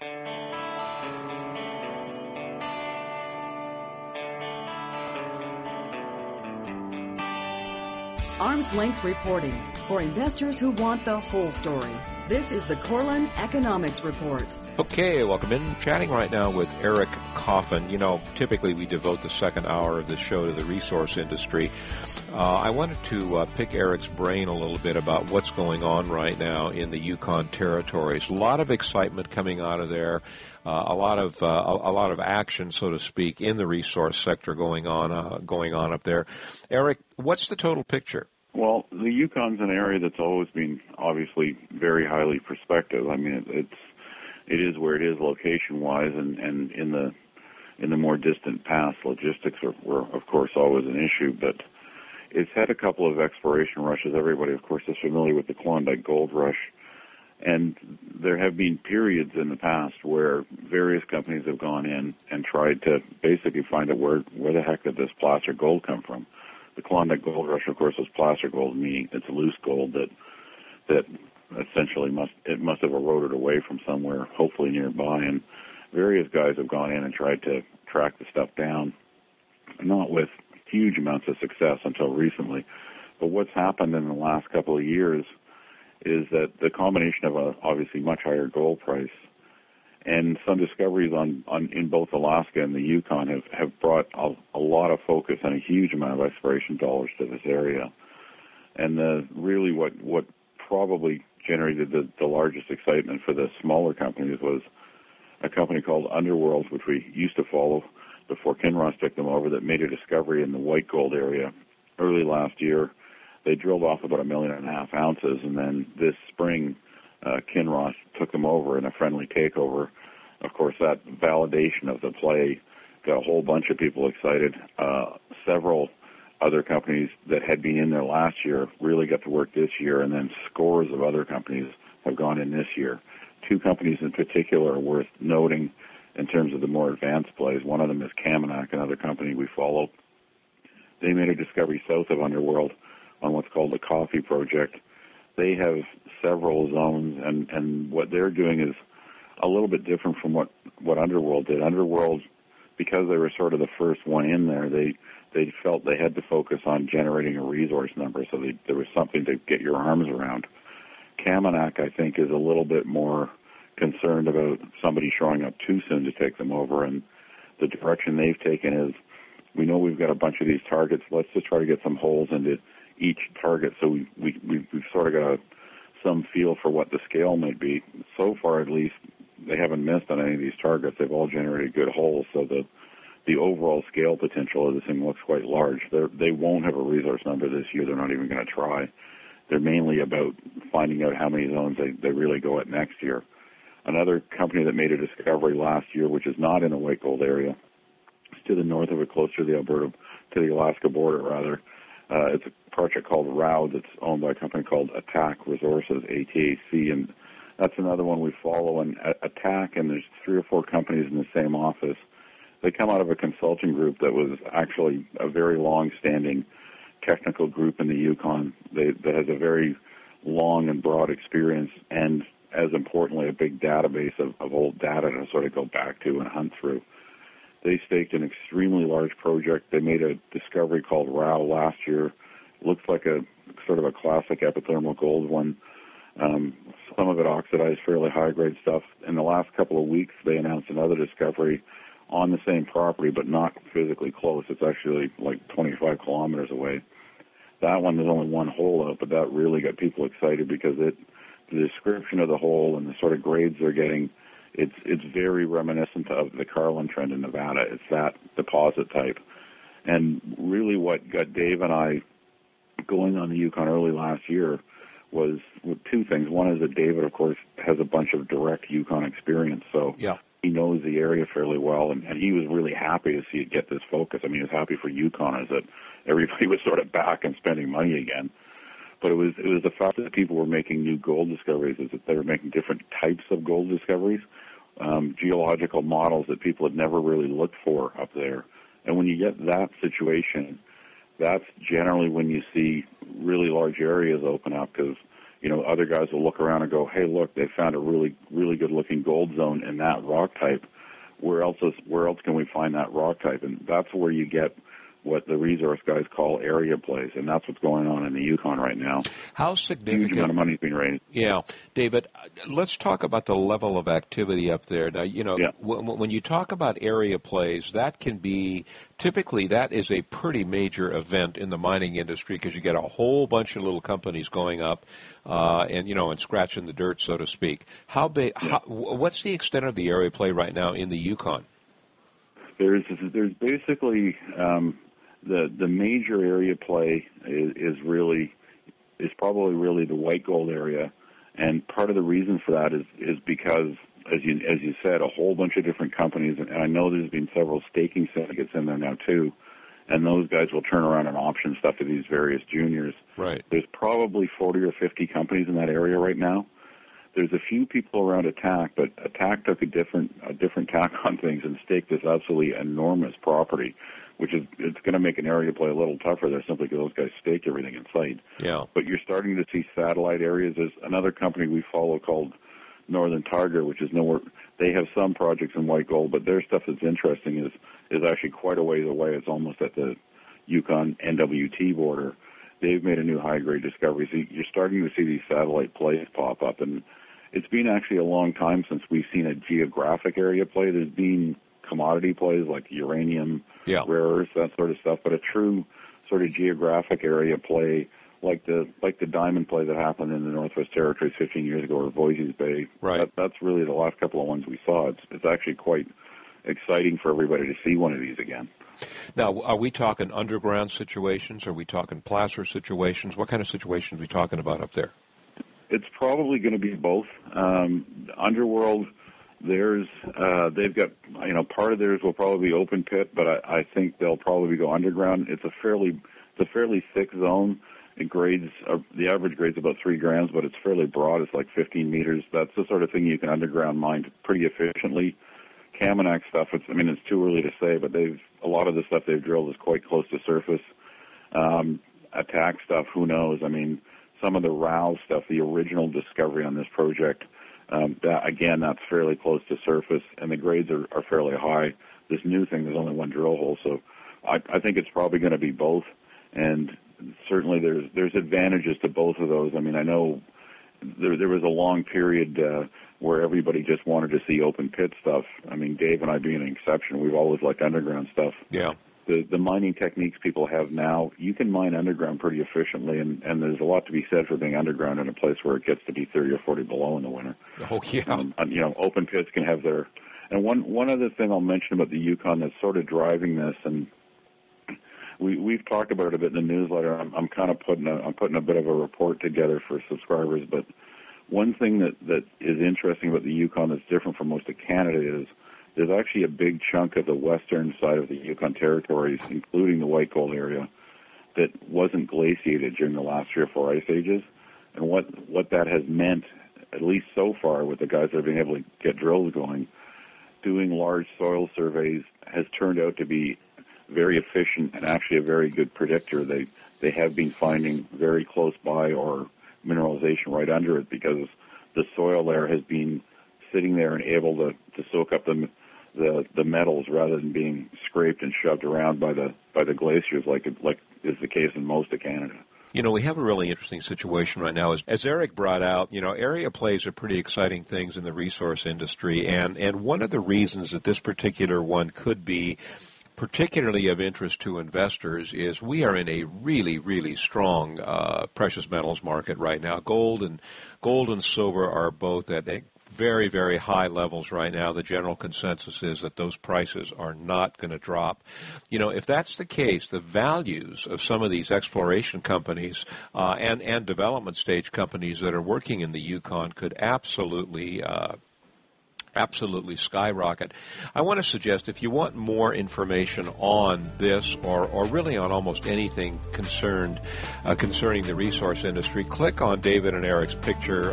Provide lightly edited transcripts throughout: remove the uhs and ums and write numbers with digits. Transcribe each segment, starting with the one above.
Arm's length reporting for investors who want the whole story. This is the Korelin Economics Report. Okay, welcome in. Chatting right now with Eric Coffin. You know, typically we devote the second hour of the show to the resource industry. I wanted to pick Eric's brain a little bit about what's going on right now in the Yukon territories. A lot of excitement coming out of there. A lot of action, so to speak, in the resource sector going on up there. Eric, what's the total picture? Well, the Yukon's an area that's always been obviously very highly prospective. I mean, it is where it is location-wise, and in the more distant past, logistics were of course always an issue. But it's had a couple of exploration rushes. Everybody, of course, is familiar with the Yukon Gold Rush. And there have been periods in the past where various companies have gone in and tried to basically find out where the heck did this placer gold come from. The Klondike Gold Rush, of course, was placer gold, meaning it's loose gold that essentially must have eroded away from somewhere, hopefully nearby. And various guys have gone in and tried to track the stuff down, not with huge amounts of success until recently. But what's happened in the last couple of years is that the combination of a obviously much higher gold price and some discoveries in both Alaska and the Yukon have brought a lot of focus and a huge amount of exploration dollars to this area. And really what probably generated the largest excitement for the smaller companies was a company called Underworld, which we used to follow before Kinross took them over, that made a discovery in the white gold area early last year. They drilled off about 1.5 million ounces, and then this spring, Kinross took them over in a friendly takeover. Of course, that validation of the play got a whole bunch of people excited. Several other companies that had been in there last year really got to work this year, and then scores of other companies have gone in this year. Two companies in particular are worth noting in terms of the more advanced plays. One of them is Kaminak, another company we follow. They made a discovery south of Underworld on what's called the Coffin project. They have several zones, and what they're doing is a little bit different from what Underworld did. Underworld, because they were sort of the first one in there, they felt they had to focus on generating a resource number, so there was something to get your arms around. Kaminak, I think, is a little bit more concerned about somebody showing up too soon to take them over, and the direction they've taken is, we know we've got a bunch of these targets, let's just try to get some holes into each target, so we've sort of got some feel for what the scale might be. So far, at least, they haven't missed on any of these targets. They've all generated good holes, so the overall scale potential of this thing looks quite large. They won't have a resource number this year. They're not even going to try. They're mainly about finding out how many zones they really go at next year. Another company that made a discovery last year, which is not in the white gold area, it's to the north of it, close to the Alaska border, rather. It's a project called ROW that's owned by a company called Attack Resources, ATAC, and that's another one we follow. And Attack, and there's 3 or 4 companies in the same office. They come out of a consulting group that was actually a very long-standing technical group in the Yukon that has a very long and broad experience, and as importantly, a big database of old data to sort of go back to and hunt through. They staked an extremely large project. They made a discovery called ROW last year. Looks like a sort of a classic epithermal gold one. Some of it oxidized, fairly high-grade stuff. In the last couple of weeks, they announced another discovery on the same property, but not physically close. It's actually like 25 kilometers away. That one, there's only one hole out, but that really got people excited because the description of the hole and the sort of grades they're getting, it's very reminiscent of the Carlin Trend in Nevada. It's that deposit type. And really what got Dave and I going on the Yukon early last year was 2 things. One is that David, of course, has a bunch of direct Yukon experience, so he knows the area fairly well, and he was really happy to see it get this focus. I mean, he was happy for Yukon, as that everybody was sort of back and spending money again. But it was the fact that people were making new gold discoveries, is that they were making different types of gold discoveries, geological models that people had never really looked for up there. And when you get that situation, that's generally when you see really large areas open up, because other guys will look around and go, hey, look, they found a really, really good-looking gold zone in that rock type. Where else can we find that rock type? And that's where you get what the resource guys call area plays, and that's what's going on in the Yukon right now. How significant? Huge amount of money's being raised. Yeah, David, let's talk about the level of activity up there. Now, when you talk about area plays, that can be, typically that is a pretty major event in the mining industry because you get a whole bunch of little companies going up and scratching the dirt, so to speak. How big? What's the extent of the area play right now in the Yukon? There's basically the major area play is probably really the white gold area, and part of the reason for that is because as you said, a whole bunch of different companies, and I know there's been several staking syndicates in there now too, and those guys will turn around and option stuff to these various juniors. Right. There's probably 40 or 50 companies in that area right now. There's a few people around Attack, but Attack took a different tack on things and staked this absolutely enormous property, which it's going to make an area play a little tougher there simply because those guys stake everything in sight. Yeah. But you're starting to see satellite areas. There's another company we follow called Northern Tiger, which is nowhere. They have some projects in white gold, but their stuff that's interesting is actually quite a ways away. It's almost at the Yukon NWT border. They've made a new high-grade discovery. So you're starting to see these satellite plays pop up, and it's been actually a long time since we've seen a geographic area play. There's been commodity plays like uranium, rare earths, that sort of stuff, but a true sort of geographic area play like the diamond play that happened in the Northwest Territories 15 years ago, or Voisey's Bay. Right. That's really the last couple of ones we saw. It's actually quite exciting for everybody to see one of these again. Now, are we talking underground situations? Are we talking placer situations? What kind of situations are we talking about up there? It's probably going to be both. Underworld, they've got, part of theirs will probably be open pit, but I think they'll probably go underground. It's a fairly thick zone. The average grade's about 3 grams, but it's fairly broad. It's like 15 meters. That's the sort of thing you can underground mine pretty efficiently. Kamenak stuff, it's too early to say, but a lot of the stuff they've drilled is quite close to surface. Attack stuff, who knows? Some of the RAL stuff, the original discovery on this project, that's fairly close to surface, and the grades are fairly high. This new thing, there's only one drill hole, so I think it's probably going to be both, and certainly there's advantages to both of those. I know there was a long period where everybody just wanted to see open pit stuff. Dave and I being an exception, we've always liked underground stuff. Yeah. The mining techniques people have now, you can mine underground pretty efficiently, and there's a lot to be said for being underground in a place where it gets to be 30 or 40 below in the winter. Oh, yeah. Open pits can have their... And one other thing I'll mention about the Yukon that's sort of driving this, and we've talked about it a bit in the newsletter. I'm kind of putting a bit of a report together for subscribers, but one thing that is interesting about the Yukon that's different from most of Canada is there's actually a big chunk of the western side of the Yukon territories, including the white gold area, that wasn't glaciated during the last 3 or 4 ice ages. And what that has meant, at least so far with the guys that have been able to get drills going, doing large soil surveys has turned out to be very efficient and actually a very good predictor. They have been finding very close by or mineralization right under it because the soil there has been sitting there and able to soak up the metals rather than being scraped and shoved around by the glaciers like is the case in most of Canada. We have a really interesting situation right now. As Eric brought out, area plays are pretty exciting things in the resource industry, and one of the reasons that this particular one could be particularly of interest to investors is we are in a really, really strong precious metals market right now. Gold and silver are both at very, very high levels right now. The general consensus is that those prices are not going to drop. If that's the case, the values of some of these exploration companies and development stage companies that are working in the Yukon could absolutely skyrocket. I want to suggest if you want more information on this or really on almost anything concerning the resource industry, click on David and Eric's picture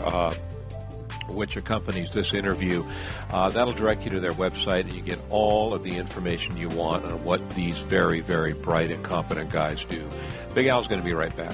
which accompanies this interview. That'll direct you to their website, and you get all of the information you want on what these very, very bright and competent guys do. Big Al's going to be right back.